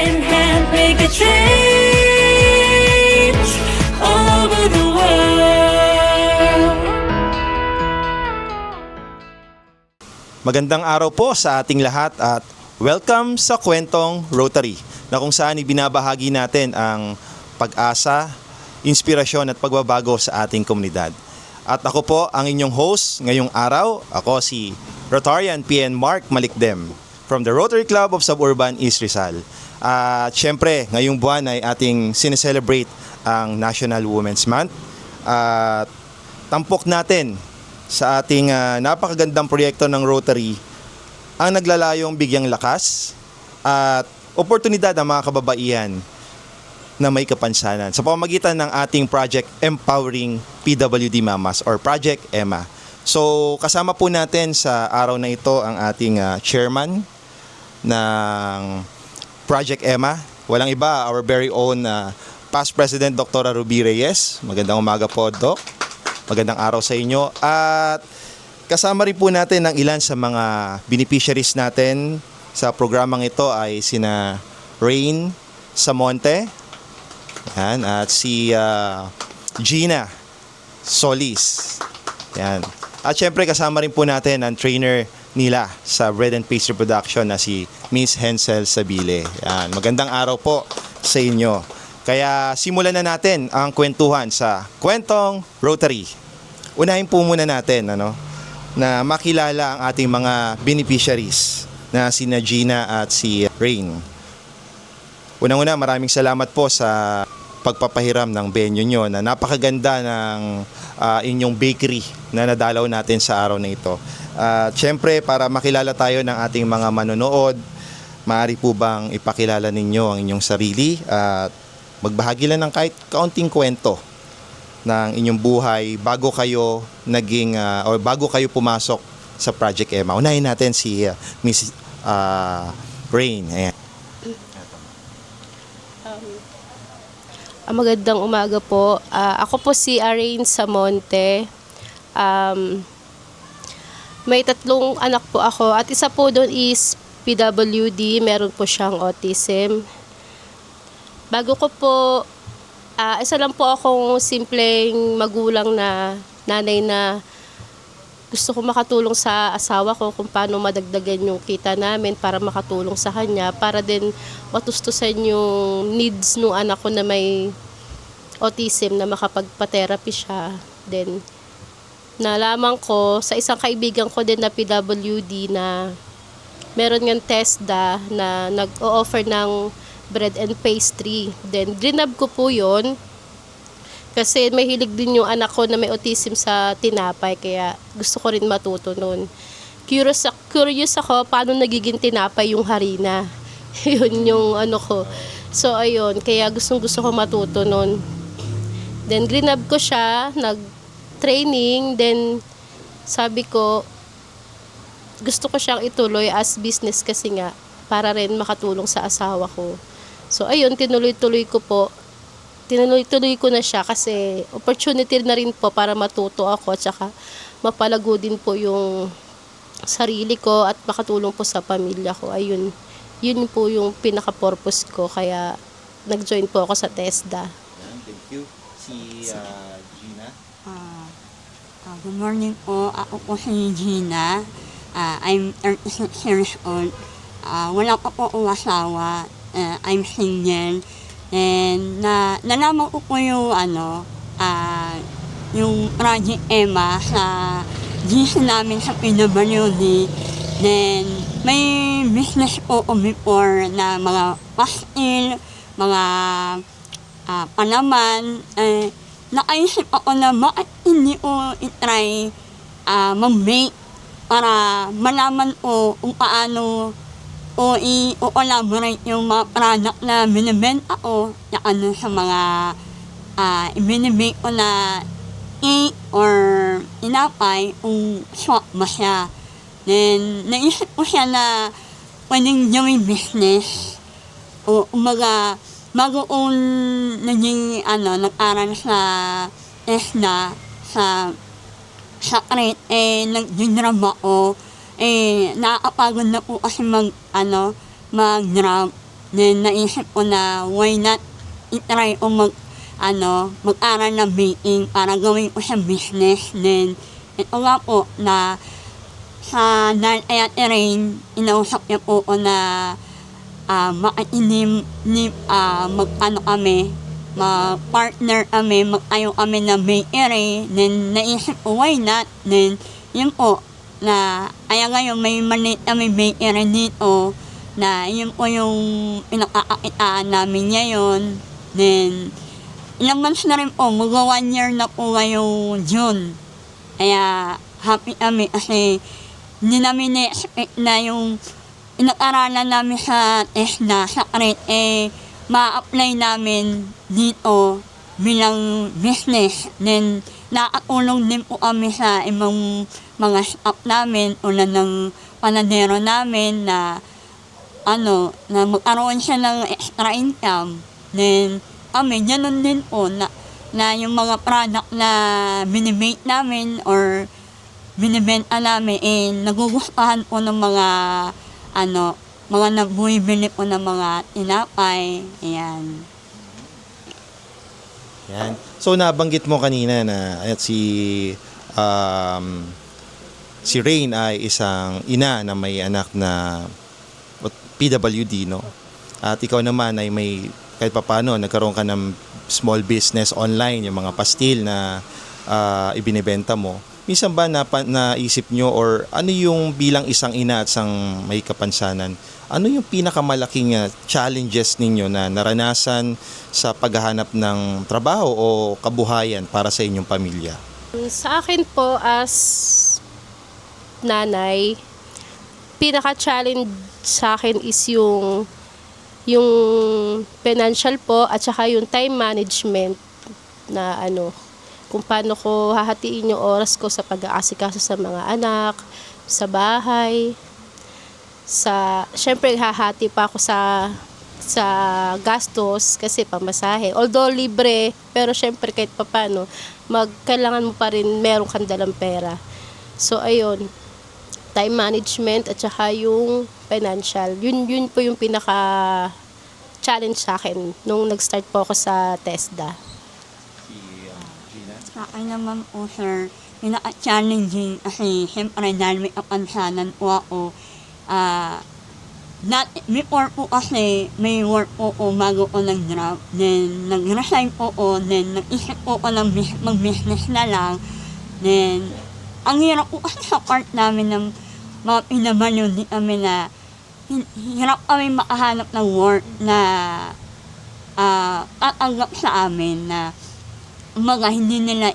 in hand, make a change all over the world. Magandang araw po sa ating lahat at welcome sa Kwentong Rotary, na kung saan ibinabahagi natin ang pag-asa, inspirasyon at pagbabago sa ating komunidad. At ako po ang inyong host ngayong araw. Ako si Rotarian PN Mark Malikdem from the Rotary Club of Suburban East Rizal. At syempre, ngayong buwan ay ating sineselebrate ang National Women's Month. At tampok natin sa ating napakagandang proyekto ng Rotary ang naglalayong bigyang lakas at oportunidad ng mga kababaihan na may kapansanan sa pamamagitan ng ating Project Empowering PWD Mamas or Project EMA. So kasama po natin sa araw na ito ang ating chairman ng Project EMA. Walang iba, our very own past President Dr. Ruby Reyes. Magandang umaga po, Doc. Magandang araw sa inyo. At kasama rin po natin ang ilan sa mga beneficiaries natin sa programang ito ay sina Rain Samonte, yan, at si Gina Solis. Yan. At syempre kasama rin po natin ang trainer nila sa Bread and Pastry Production na si Miss Hensel Sabile. Yan. Magandang araw po sa inyo. Kaya simulan na natin ang kwentuhan sa Kwentong Rotary. Unahin po muna natin na makilala ang ating mga beneficiaries na sina Gina at si Rain. Unang-una, maraming salamat po sa pagpapahiram ng venue nyo na napakaganda ng inyong bakery na nadalaw natin sa araw na ito. At syempre, para makilala tayo ng ating mga manonood, maaari po bang ipakilala ninyo ang inyong sarili at magbahagi lang ng kahit kaunting kwento ng inyong buhay bago kayo o bago kayo pumasok sa Project EMA. Unahin natin si Miss Rain. Ayan. Magandang umaga po. Ako po si Rain Samonte. May 3 anak po ako at isa po doon is PWD. Meron po siyang autism. Bago ko po, isa lang po akong simpleng magulang na nanay na gusto ko makatulong sa asawa ko kung paano madagdagan yung kita namin para makatulong sa kanya, para din matustusan yung needs ng anak ko na may autism na makapagpa-therapy siya. Then, nalaman ko sa isang kaibigan ko din na PWD na meron ngang TESDA na nag-o-offer ng bread and pastry. Then, grinab ko po yun. Kasi may hilig din yung anak ko na may autism sa tinapay, kaya gusto ko rin matuto nun. Curious ako paano nagiging tinapay yung harina. Yun yung ko. So ayun, kaya gusto ko matuto nun. Then grinab ko siya, nag-training, then sabi ko, gusto ko siyang ituloy as business kasi nga, para rin makatulong sa asawa ko. So ayun, tinuloy-tuloy ko na siya kasi opportunity na rin po para matuto ako at saka mapalago din po yung sarili ko at makatulong po sa pamilya ko. Ayun, yun po yung pinaka-purpose ko, kaya nag-join po ako sa TESDA. Thank you. Si Gina. Good morning po. Ako po si Gina. I'm 36 years old. Wala pa po akong asawa. I'm single. And nalaman ko po yung yung Project EMA sa GC namin sa PWD. Then may business po before na mga pastil, mga palaman. Naisip ako na bakit hindi ko itry mag-bake para malaman ko kung paano o i-collaborate yung mga product na binibenta ko sa mga ibinibake ko na cake or tinapay kung swak ba siya. Then, naisip ko siya na pwedeng gawing business. O umaga, bago kong nag-aral sa TESDA, sa crate, nag-drop ako. Nakakapagod na po kasi mag-drop. Then naisip ko na why not itry o mag-aral ng baking para gawin ko siyang business. Then ito nga po na sa dahil kay Ate Rain, inausap niya po ko na bakit hindi mag-partner kami, mag-tayo kami ng bakery. Then naisip ko why not. Then yun po na kaya ngayon may maliit kami bakery dito na yun po yung pinakakakitaan namin ngayon. Then ilang months na rin po, mag 1 year na po ngayong June. Kaya happy kami kasi hindi namin na-expect na yung inag-aralan namin sa TESDA, sa CREATE, ma-apply namin dito bilang business. Then, nakatulong din po kami sa ibang mga staff namin, una ng panadero namin na na magkaroon siya ng extra income. Then, kami, ganun din po na yung mga product na binibake namin or binibenta namin, nagugustuhan po ng mga mga nabumibili po ng mga tinapay. Ayan. Yan. So nabanggit mo kanina na si Rain ay isang ina na may anak na PWD, no? At ikaw naman ay may kahit papaano nagkaroon ka ng small business online, yung mga pastil na ibinebenta mo. Minsan ba naisip nyo or ano yung bilang isang ina at isang may kapansanan, ano yung pinakamalaking challenges ninyo na naranasan sa paghahanap ng trabaho o kabuhayan para sa inyong pamilya? Sa akin po as nanay, pinaka-challenge sa akin is yung financial po at saka yung time management na kung paano ko hahatiin yung oras ko sa pag-aasikaso sa mga anak, sa bahay. Syempre hahati pa ako sa gastos kasi pamasahe. Although libre, pero syempre kahit papaano, kailangan mo pa rin meron kang dalang pera. So ayun, time management at saka yung financial. Yun po yung pinaka challenge sa akin nung nag-start po ako sa TESDA. Sa akin naman po, sir, pinaka-challenging kasi siyempre dahil may kapansanan po ako. Before po kasi may work po ko bago ko nag-drop. Then nag-resign po ko. Then nag-isip po ko ng mag-business na lang. Then ang hirap po kasi sa part namin ng mga PWD kami na hirap kami makahanap ng work na tatanggap sa amin na hindi nila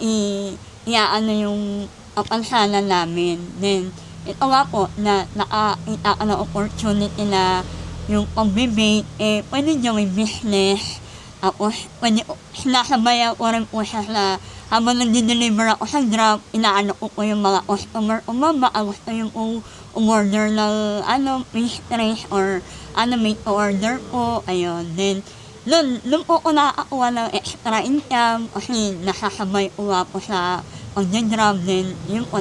yung kapansanan namin. Then, ito nga po, na nakakita ka ng opportunity na yung pag-bake, pwede nyo may business. Tapos, sinasabayan ko rin po siya na habang nag-deliver ako sa drop, inaano ko yung mga customer o baka gusto yung umorder ng pastries or may order po. Ayun. Then, doon po ako nakakakuha ng extra income kasi nasasabay ko nga po sa pag-drop. Then, yun po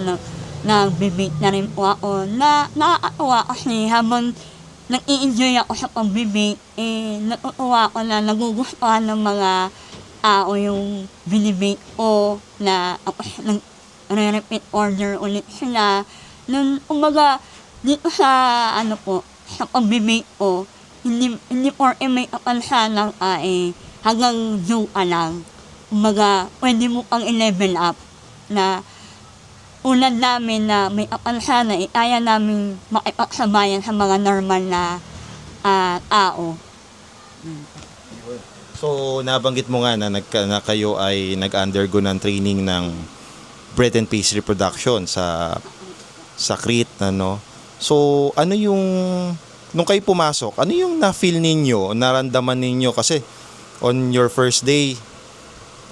nag-bake na rin po ako. Nakakakuha kasi habang nag-i-enjoy ako sa pag-bake, natutuwa ako na nagugustuhan ng mga tao yung binibake ko na nag-repeat order ulit sila. Kumbaga, dito sa sa pag-bake ko, hindi porke may kapansanan hanggang do ka lang. Kumbaga, pwede mo pang i-level up na ulad namin na may kapansanan, kaya namin makipagsabayan sa mga normal na tao. So nabanggit mo nga na kayo ay nag-undergo ng training ng bread and pastry production sa CREATE, So ano yung nung kayo pumasok, ano yung na-feel ninyo, naramdaman ninyo kasi on your first day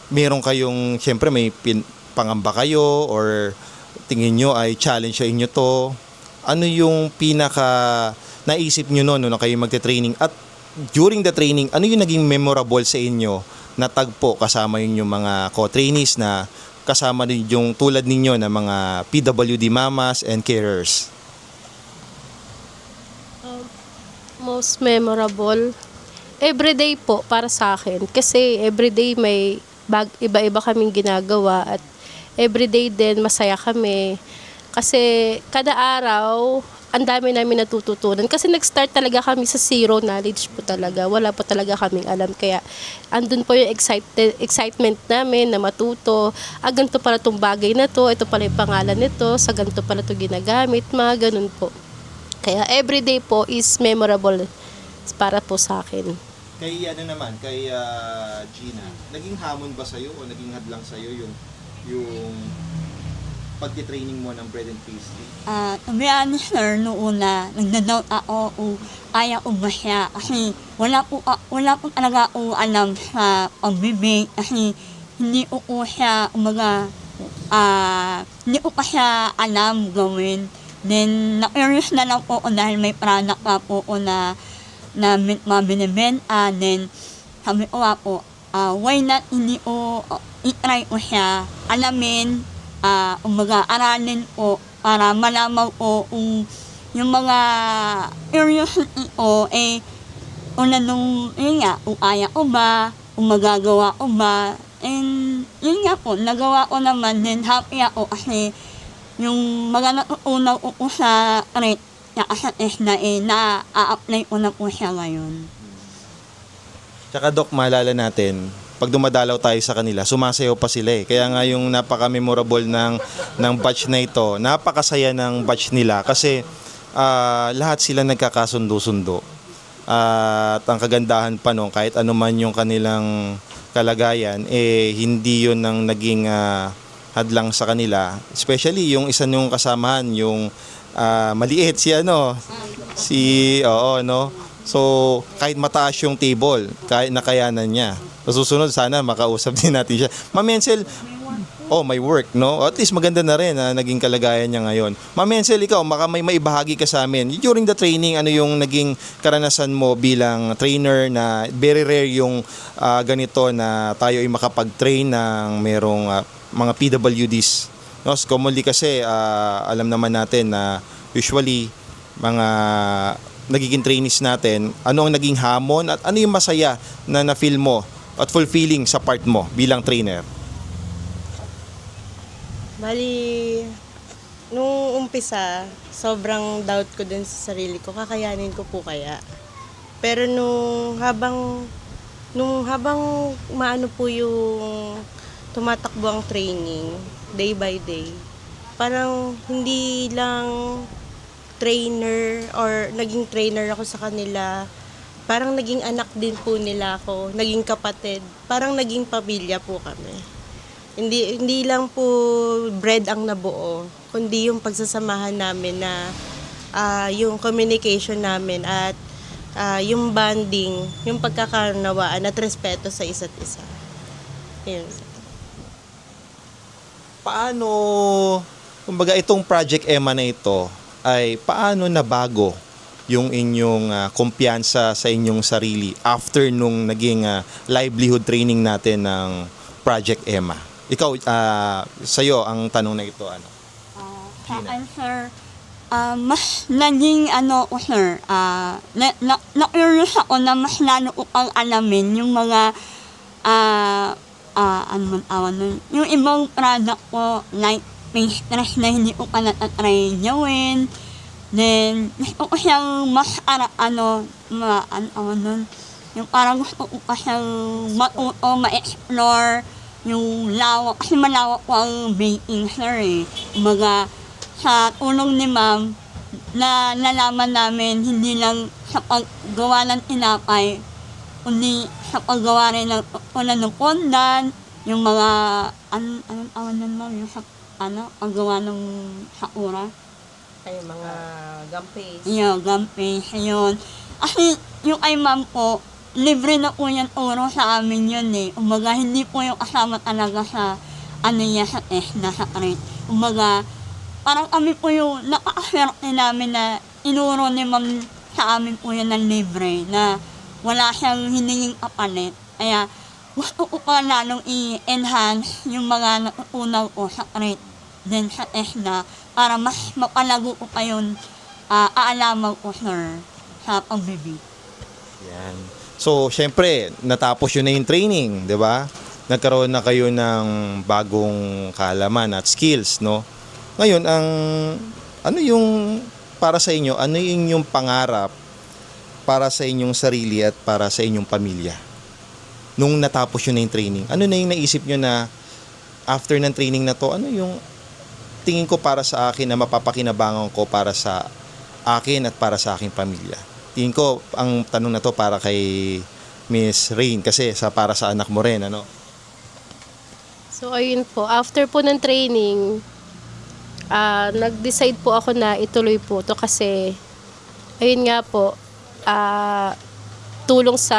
meron kayong syempre may pangamba kayo or tingin nyo ay challenge sa inyo to. Ano yung pinaka naisip nyo noon nung kayo magte-training at during the training, ano yung naging memorable sa inyo na tagpo kasama yung mga co-trainees na kasama din yung tulad ninyo na mga PWD mamas and carers? Most memorable, Everyday po para sa akin. Kasi everyday may iba-iba kaming ginagawa at everyday din masaya kami. Kasi kada araw, ang dami namin natututunan. Kasi nag-start talaga kami sa zero knowledge po talaga. Wala po talaga kaming alam. Kaya andun po yung excitement namin na matuto. Ganito pala itong bagay na to. Ito pala yung pangalan nito. Sa ganito pala ito ginagamit. Mga ganun po. Kaya everyday po is memorable para po sa akin. Kay kay Gina, naging hamon ba sa'yo o naging hadlang sa'yo yung pagti-training mo ng bread and pastry? To be honest, sir, noon na nagda-doubt ako kung kaya ko ba siya. Kasi wala po talaga ako alam sa pag-bake. Kasi hindi ko siya, hindi ko pa siya alam gawin. Then, na-curious na lang po ako dahil may product pa po ako na binibenta. Then, sabi ko nga po, why not hindi ko i-try ko siya, alamin, aralin ko para malaman ko kung yung mga curiosity ko, kung kaya ko ba, kung magagawa ko ba. And, yun nga po, nagawa ko naman, then happy ako kasi yung mga natutunan ko sa rate na-a-apply ko na po siya ngayon. Tsaka Doc, maalala natin, pag dumadalaw tayo sa kanila, sumasayaw pa sila eh. Kaya nga yung napaka-memorable ng batch na ito, napakasaya ng batch nila kasi lahat sila nagkakasundo-sundo. At ang kagandahan pa no, kahit ano man yung kanilang kalagayan, hindi yun ang naging hadlang sa kanila. Especially yung isa niyong kasamahan, yung maliit So, kahit mataas yung table, kahit nakayanan niya. Sa susunod, sana makausap din natin siya. Ma'am Ensel, may work, no? At least maganda na rin na naging kalagayan niya ngayon. Ma'am Ensel, ikaw, may maibahagi ka sa amin. During the training, ano yung naging karanasan mo bilang trainer na very rare yung ganito na tayo ay makapag-train ng merong mga PWDs. No? Commonly kasi, alam naman natin na usually, mga nagiging trainees natin, ano ang naging hamon at ano yung masaya na na-feel mo at fulfilling sa part mo bilang trainer? Bali, nung umpisa, sobrang doubt ko din sa sarili ko, kakayanin ko po kaya. Pero nung habang maano po yung tumatakbo ang training, day by day, parang hindi lang trainer or naging trainer ako sa kanila, parang naging anak din po nila ako, naging kapatid, parang naging pamilya po kami. Hindi lang po bread ang nabuo, kundi yung pagsasamahan namin na yung communication namin at yung bonding, yung pagkakaunawaan at respeto sa isa't isa. Yun. Paano, kumbaga itong Project Emma na ito, ay paano nabago yung inyong kumpiyansa sa inyong sarili after nung naging livelihood training natin ng Project Emma? Ikaw, sa'yo ang tanong na ito, ano? Sa akin, sir, mas naging sir, na-curious ako na mas lalo ko pang alamin yung mga yung ibang product ko, like pastries na hindi ko pa natatry gawin. Then, gusto ko siyang mas yung parang gusto ko pa siyang matuto, ma-explore yung lawak, kasi malawak ko ang baking, sir eh. Kumbaga, sa tulong ni ma'am, na nalaman namin hindi lang sa paggawa ng tinapay, kundi sa paggawa rin ng pondan, yung mga, anong awan nun ma'am, yung paggawa ng sakura. Ay, mga gampes. Yung gampes, yun. Kasi yung kay ma'am po, libre na po yan uro sa amin yun eh. Kumbaga, hindi po yung kasama talaga sa sa test na sa crate. Kumbaga, parang kami po yung napakaswerte namin na inuro ni ma'am sa amin po yan ng libre na wala siyang hininging kapalit. Kaya, gusto ko pa lalong i-enhance yung mga natutunan ko sa crate din sa test na para mas mapalago ko pa yun aalaman ko, sir, sa pagbibig. Yan. So, syempre, natapos yun na yung training, di ba? Nagkaroon na kayo ng bagong kaalaman at skills, no? Ngayon, ano yung para sa inyo, ano yung pangarap para sa inyong sarili at para sa inyong pamilya? Nung natapos yun na yung training, ano na yung naisip nyo na after ng training na to, ano yung tingin ko para sa akin na mapapakinabangan ko para sa akin at para sa aking pamilya? Tingin ko, ang tanong na to para kay Miss Rain kasi para sa anak mo rin, ano? So ayun po, after po ng training, nag-decide po ako na ituloy po to kasi ayun nga po, tulong sa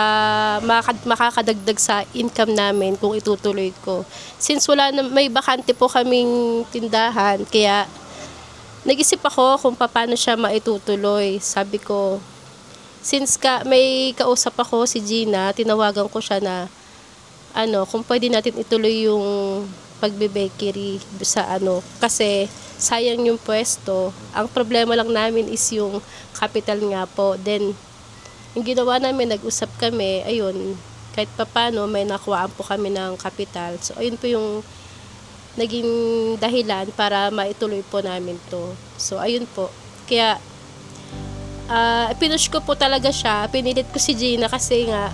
makakadagdag sa income namin kung itutuloy ko. Since may bakante po kaming tindahan, kaya nag-isip ako kung paano siya maitutuloy. Sabi ko, since may kausap ako si Gina, tinawagan ko siya na kung pwede natin ituloy yung pagbe-bakery sa kasi sayang yung pwesto. Ang problema lang namin is yung capital nga po. Then yung ginawa namin, nag-usap kami, ayun, kahit papano may nakuhaan po kami ng capital. So ayun po yung naging dahilan para maituloy po namin to. So ayun po. Kaya pinush ko po talaga siya, pinilit ko si Gina kasi nga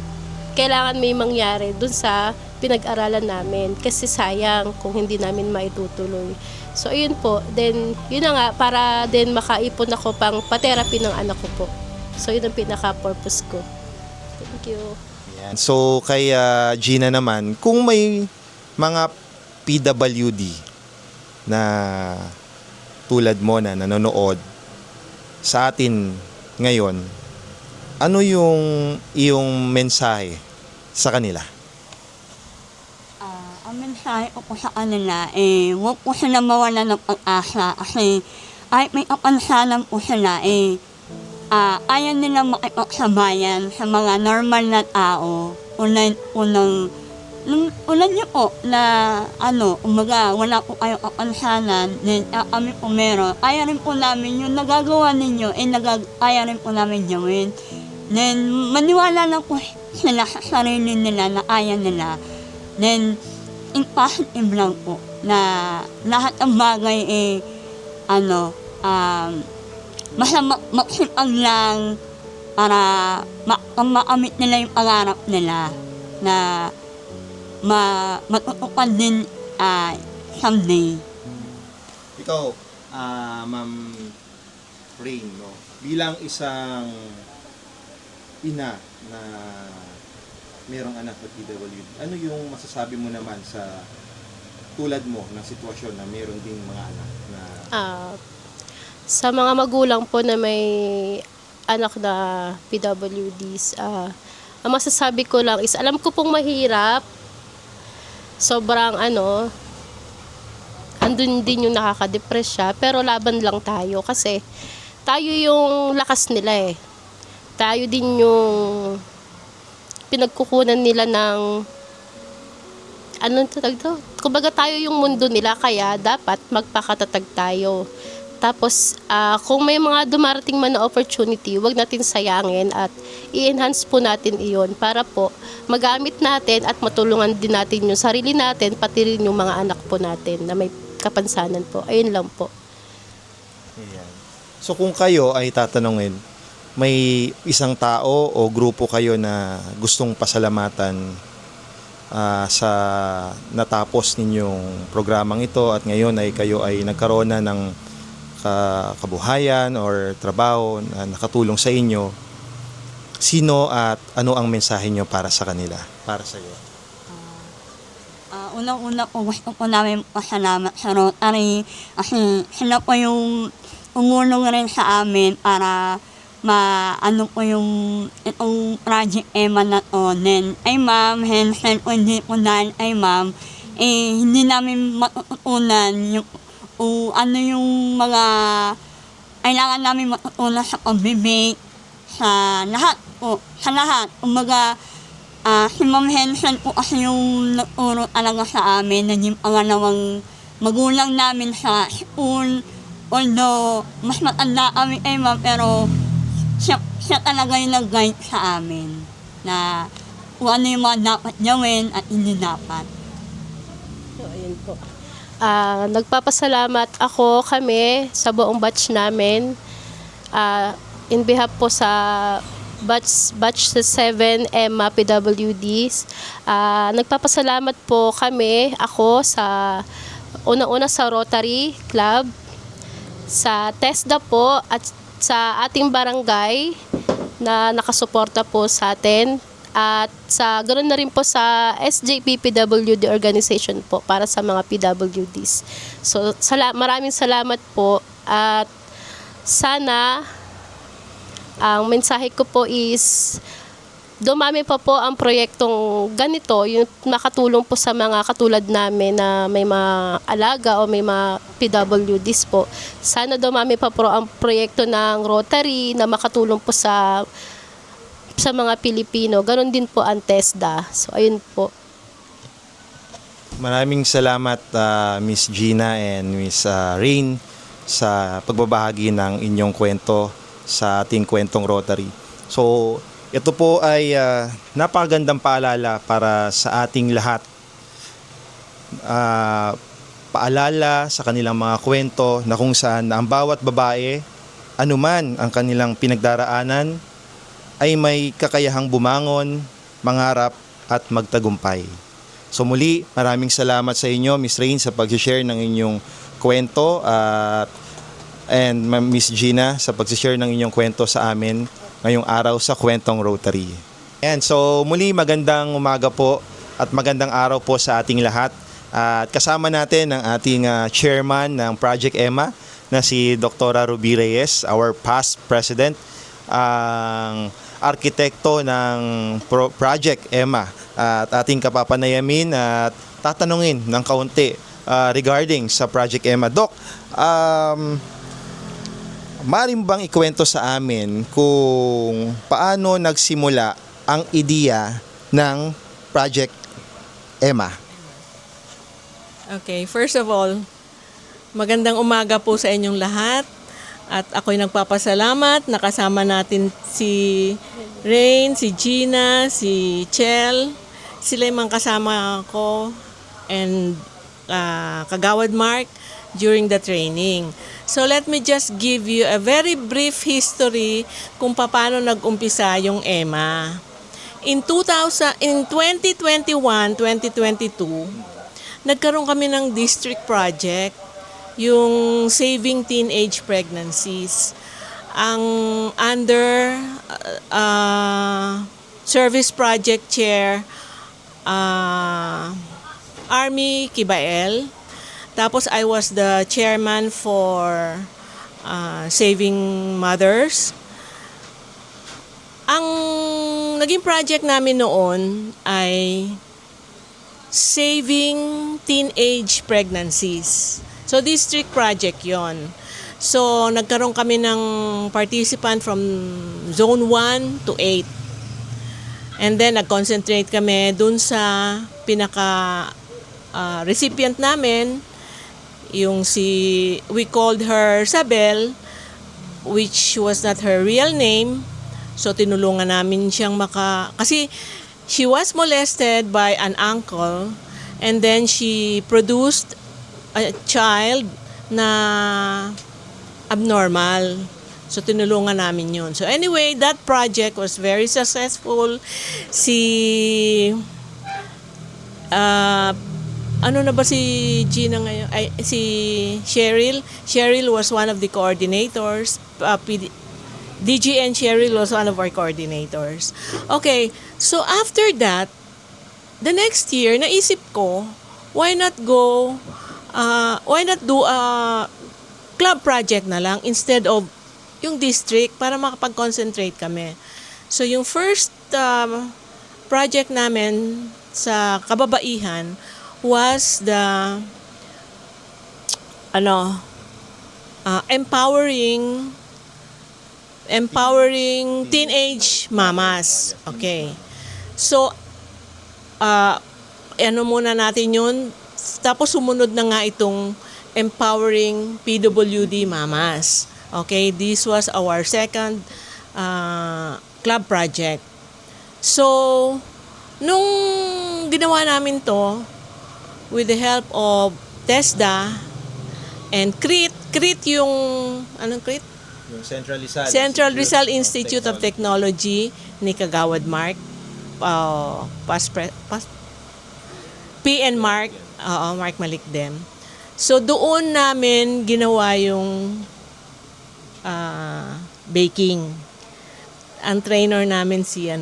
kailangan may mangyari dun sa pinag-aralan namin kasi sayang kung hindi namin maitutuloy. So ayun po, then yun na nga para din makaipon ako pang pa-therapy ng anak ko po. So yun ang pinaka-purpose ko. Thank you. Yan. So kay Gina naman, kung may mga PWD na tulad mo na nanonood sa atin ngayon, ano yung iyong mensahe sa kanila? Ang mensahe ko po sa kanila, huwag po sila mawala ng pag-asa kasi kahit may kapansanan po sila, ayaw nila makipagsabayan sa mga normal na tao. Ulan niyo po na umaga, wala po kayong kapansanan, then kami po meron. Ayaw rin po namin yung nagagawa ninyo, ayaw rin po namin gawin. Then, maniwala lang po sila sa sarili nila na kaya nila. Then, positive lang po na lahat ng bagay basta magsipag lang para makamit nila yung pangarap nila na matutupad din someday. Ikaw, Ma'am Rain, no? Bilang isang ina na mayroong anak na PWD, ano yung masasabi mo naman sa tulad mo ng sitwasyon na mayroon ding mga anak na Sa mga magulang po na may anak na PWDs, ang masasabi ko lang is alam ko pong mahirap, sobrang andun din yung nakaka-depress siya, pero laban lang tayo kasi tayo yung lakas nila tayo din yung pinagkukunan nila ng kumbaga tayo yung mundo nila, kaya dapat magpakatatag tayo. Tapos kung may mga dumarating man na opportunity, wag natin sayangin at i-enhance po natin iyon para po magamit natin at matulungan din natin yung sarili natin, pati rin yung mga anak po natin na may kapansanan po. Ayun lang po. Ayan. So kung kayo ay tatanungin, may isang tao o grupo kayo na gustong pasalamatan sa natapos ninyong programang ito at ngayon ay kayo ay nagkaroon na ng kabuhayan or trabaho na nakatulong sa inyo, sino at ano ang mensahe nyo para sa kanila, para sa iyo? Unang-una po gusto ko namin pasalamat sa Rotary kasi sila po yung umulong rin sa amin para po yung itong Project Emma na to. Then, ay ma'am, hence, hindi po dahil ay ma'am, hindi namin matutunan yung yung mga kailangan namin matutunan sa pagbibig, sa lahat po, sa lahat. Umaga, si Ma'am Henson po kasi yung nagturo talaga sa amin, naging pangalawang magulang namin sa school. Although, mas matanda kami kay ma'am, pero siya talaga yung nag-guide sa amin. na kung ano yung mga dapat gawin at hindi dapat. So, ayun po. Nagpapasalamat kami sa buong batch namin. In behalf po sa batch 7 Emma PWDs. Nagpapasalamat po ako sa una-una sa Rotary Club, sa TESDA po at sa ating barangay na nakasuporta po sa atin. At ganoon na rin po sa SJP PWD organization po para sa mga PWDs. So, maraming salamat po at sana ang mensahe ko po is dumami pa po ang proyektong ganito, yung makatulong po sa mga katulad namin na may mga alaga o may mga PWDs po. Sana dumami pa po ang proyekto ng Rotary na makatulong po sa mga Pilipino. Ganon din po ang TESDA. So, ayun po. Maraming salamat Miss Gina and Miss Rain sa pagbabahagi ng inyong kwento sa ating kwentong Rotary. So, ito po ay napakagandang paalala para sa ating lahat. Paalala sa kanilang mga kwento na kung saan ang bawat babae, anuman ang kanilang pinagdaraanan, ay may kakayahang bumangon, mangarap at magtagumpay. So muli, maraming salamat sa inyo, Miss Rain, sa pag-share ng inyong kwento and Miss Gina sa pag-share ng inyong kwento sa amin ngayong araw sa Kwentong Rotary. And so muli, magandang umaga po at magandang araw po sa ating lahat. At kasama natin ang ating chairman ng Project Emma na si Dr. Ruby Reyes, our past president, ang arkitekto ng Project Emma, at ating kapapanayamin at tatanungin ng kaunti regarding sa Project Emma. Doc, maaari bang ikwento sa amin kung paano nagsimula ang ideya ng Project Emma? Okay, first of all, magandang umaga po sa inyong lahat. At ako'y nagpapasalamat, nakasama natin si Rain, si Gina, si Chel. Sila yung mga kasama ko and Kagawad Mark during the training. So let me just give you a very brief history kung paano nag-umpisa yung Emma. In 2021-2022, nagkaroon kami ng district project, yung Saving Teenage Pregnancies. Ang under Service Project Chair, Army Kibael. Tapos I was the chairman for Saving Mothers. Ang naging project namin noon ay Saving Teenage Pregnancies. So, district project yon. So, nagkaroon kami ng participant from Zone 1 to 8. And then, nag-concentrate kami dun sa recipient namin, we called her Sabel, which was not her real name. So, tinulungan namin siyang kasi she was molested by an uncle, and then she produced a child na abnormal. So, tinulungan namin yun. So, anyway, that project was very successful. Ano na ba si Gina ngayon? Si Cheryl. Cheryl was one of the coordinators. DG and Cheryl was one of our coordinators. Okay, so after that, the next year, naisip ko, why not do a club project na lang instead of yung district para makapag-concentrate kami. So yung first project namin sa kababaihan was the empowering teenage mamas. Okay. So muna natin yun. Tapos sumunod na nga itong empowering PWD mamas. Okay, this was our second club project. So, nung ginawa namin to, with the help of TESDA and CRIT yung, anong CRIT? Yung Central Rizal Institute of Technology ni Kagawad Mark, PN Mark, Mark Malikdem. So doon namin ginawa yung baking. Ang trainer namin si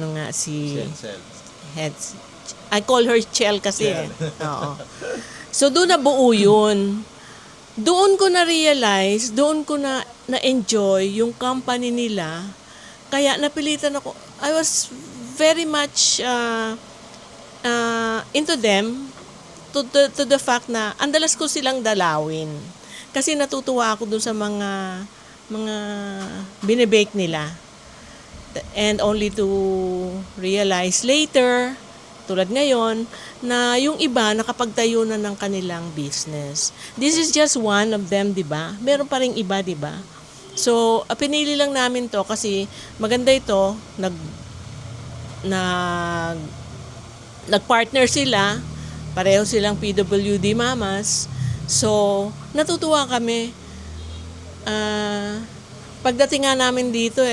Heads. I call her Chel kasi eh. Oo. So doon na buo yun. Doon ko na-realize, doon ko na-enjoy yung company nila. Kaya napilitan ako. I was very much into them to the fact na andalas ko silang dalawin. Kasi natutuwa ako doon sa mga binibake nila. And only to realize later, tulad ngayon, na yung iba nakapagtayo na ng kanilang business. This is just one of them, di ba? Meron pa ring iba, di ba? So, pinili lang namin to kasi maganda ito, nag-partner sila, pareho silang PWD mamas. So, natutuwa kami. Pagdating nga namin dito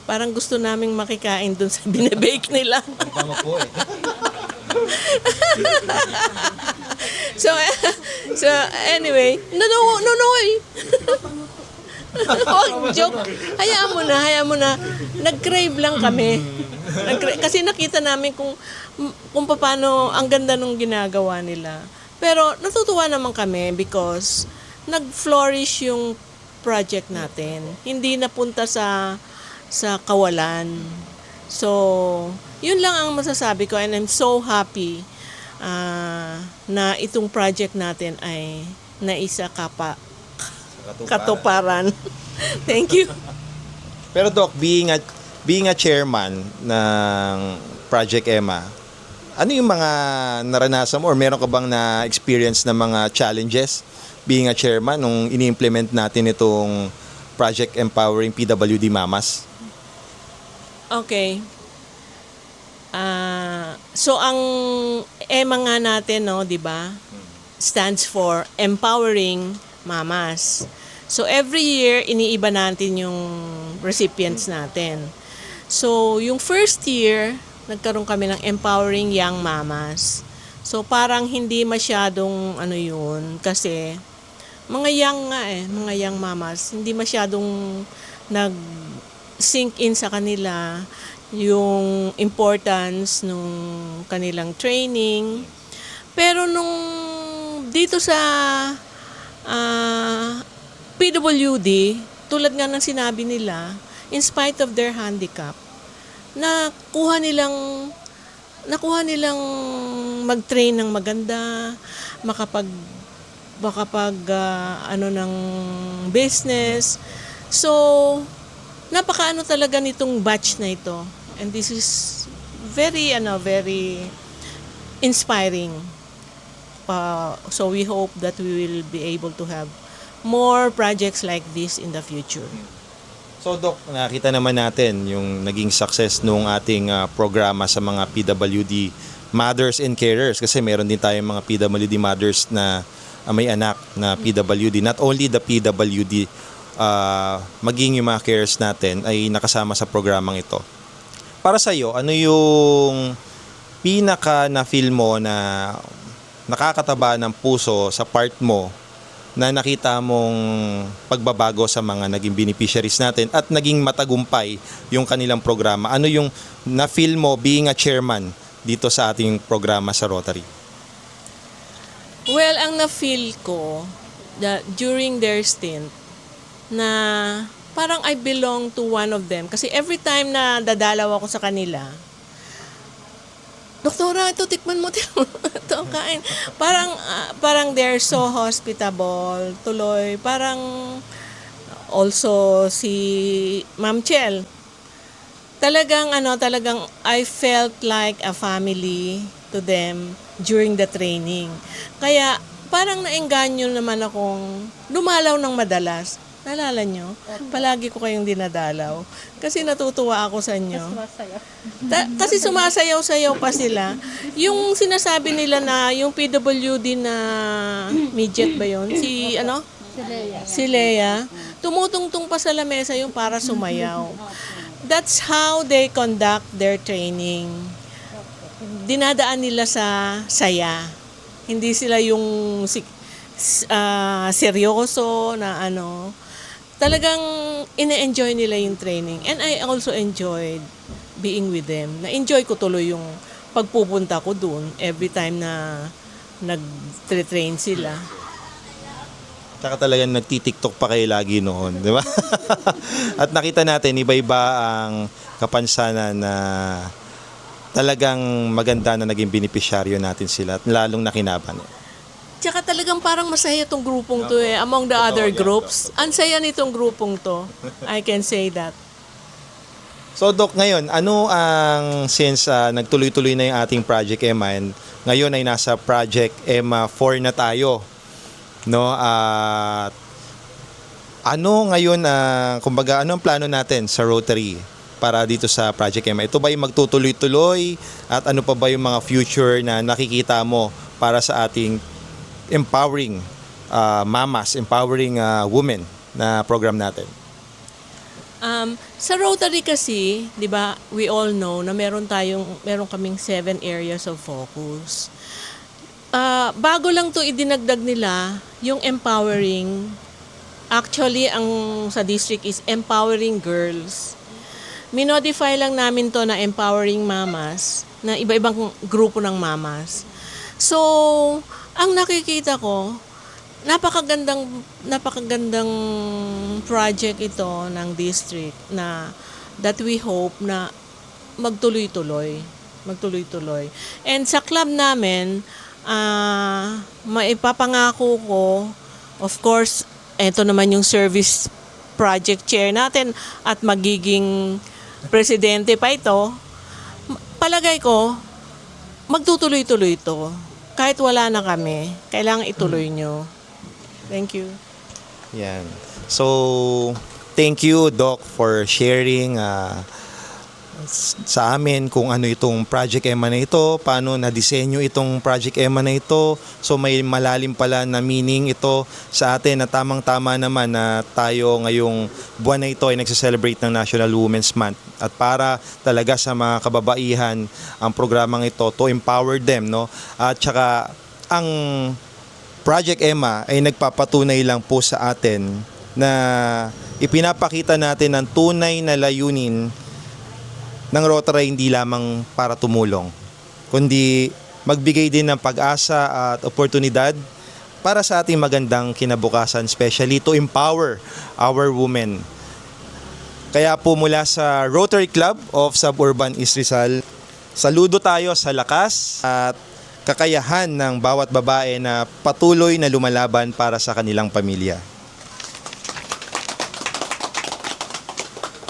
parang gusto naming makikain dun sa binibake nila. Tama po eh. So anyway, nunoy. Joke. Hayaan mo na. Nag-crave lang kami. Kasi nakita namin kung paano ang ganda nung ginagawa nila. Pero natutuwa naman kami because nag-flourish yung project natin. Hindi napunta sa kawalan. So, yun lang ang masasabi ko and I'm so happy na itong project natin ay naisa katuparan. Thank you. Pero Doc, being a chairman ng Project Emma, ano yung mga naranasan mo or meron ka bang na-experience na mga challenges being a chairman nung ini-implement natin itong Project Empowering PWD Mamas? Okay. So ang EMA nga natin, no, 'di ba? Stands for Empowering Mamas. So every year iniiba natin yung recipients natin. So yung first year nagkaroon kami ng Empowering Young Mamas. So parang hindi masyadong yun kasi mga young mamas, hindi masyadong nag-sink in sa kanila yung importance nung kanilang training. Pero nung dito sa PWD, tulad nga ng sinabi nila, in spite of their handicap, nakuha nilang mag-train ng maganda, makapag ng business. So, napakaano talaga nitong batch na ito. And this is very inspiring. So we hope that we will be able to have more projects like this in the future. So Doc, nakita naman natin yung naging success nung ating programa sa mga PWD mothers and carers kasi meron din tayong mga PWD mothers na may anak na PWD. Not only the PWD, maging yung mga carers natin ay nakasama sa programang ito. Para sa iyo, ano yung pinaka na-feel mo na nakakataba ng puso sa part mo na nakita mong pagbabago sa mga naging beneficiaries natin at naging matagumpay yung kanilang programa? Ano yung na-feel mo being a chairman dito sa ating programa sa Rotary? Well, ang na-feel ko during their stint na parang I belong to one of them. Kasi every time na dadalaw ako sa kanila, Doktora, ito, tikman mo. Ito, kain. Parang they're so hospitable. Tuloy. Parang also si Ma'am Chel. Talagang I felt like a family to them during the training. Kaya parang naengganyo naman akong dumalaw ng madalas. Naalala nyo? Palagi ko kayong dinadalaw. Kasi natutuwa ako sa inyo. Kasi sumasayaw-sayaw pa sila. Yung sinasabi nila na yung PWD na midget ba yun? Si ano? Si Lea. Tumutungtong pa sa lamesa yung para sumayaw. That's how they conduct their training. Dinadaan nila sa saya. Hindi sila yung seryoso na ano. Talagang ine-enjoy nila yung training. And I also enjoyed being with them. Na-enjoy ko tuloy yung pagpupunta ko dun every time na nag-train sila. Tsaka talagang nagtitiktok pa kayo lagi noon, di ba? At nakita natin, iba-iba ang kapansanan na talagang maganda na naging beneficiaryo natin sila at lalong nakinaban. Tsaka talagang parang masaya tong grupong to eh. Among the other groups. Ang saya nitong grupong to. I can say that. So Doc, ngayon, ano ang since nagtuloy-tuloy na yung ating Project Emma and ngayon ay nasa Project Emma 4 na tayo, no? At ano ngayon kumbaga ano ang plano natin sa Rotary para dito sa Project Emma? Ito ba yung magtutuloy-tuloy at ano pa ba yung mga future na nakikita mo para sa ating empowering mamas, empowering women na program natin? Sa Rotary kasi, 'di ba, we all know na meron kaming 7 areas of focus. Bago lang 'to idinagdag nila yung empowering. Actually, ang sa district is empowering girls. Minodify lang namin 'to na empowering mamas, na iba-ibang grupo ng mamas. So, ang nakikita ko, napakagandang project ito ng district na that we hope na magtuloy-tuloy. And sa club namin, maipapangako ko, of course, ito naman yung service project chair natin at magiging presidente pa ito. Palagay ko, magtutuloy-tuloy ito. Kahit wala na kami, kailangan ituloy nyo. Thank you. Yan. So, thank you, Doc, for sharing sa amin kung ano itong Project Emma na ito, paano na-disenyo itong Project Emma na ito. So, may malalim pala na meaning ito sa atin na tamang-tama naman na tayo ngayong buwan na ito ay nagse-celebrate ng National Women's Month. At para talaga sa mga kababaihan ang programang ito to empower them, no? At saka ang Project Emma ay nagpapatunay lang po sa atin na ipinapakita natin ang tunay na layunin ng Rotary hindi lamang para tumulong, kundi magbigay din ng pag-asa at oportunidad para sa ating magandang kinabukasan, especially to empower our women. Kaya po mula sa Rotary Club of Suburban East Rizal, saludo tayo sa lakas at kakayahan ng bawat babae na patuloy na lumalaban para sa kanilang pamilya.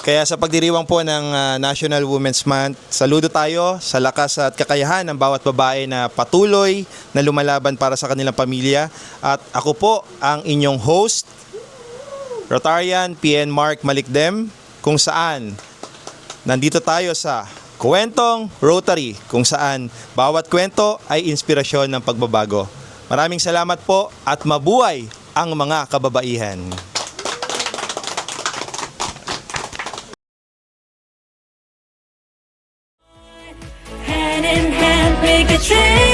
Kaya sa pagdiriwang po ng National Women's Month, saludo tayo sa lakas at kakayahan ng bawat babae na patuloy na lumalaban para sa kanilang pamilya. At ako po ang inyong host, Rotarian PN Mark Malikdem, kung saan nandito tayo sa Kwentong Rotary, kung saan bawat kwento ay inspirasyon ng pagbabago. Maraming salamat po at mabuhay ang mga kababaihan. Hand in hand, make a change.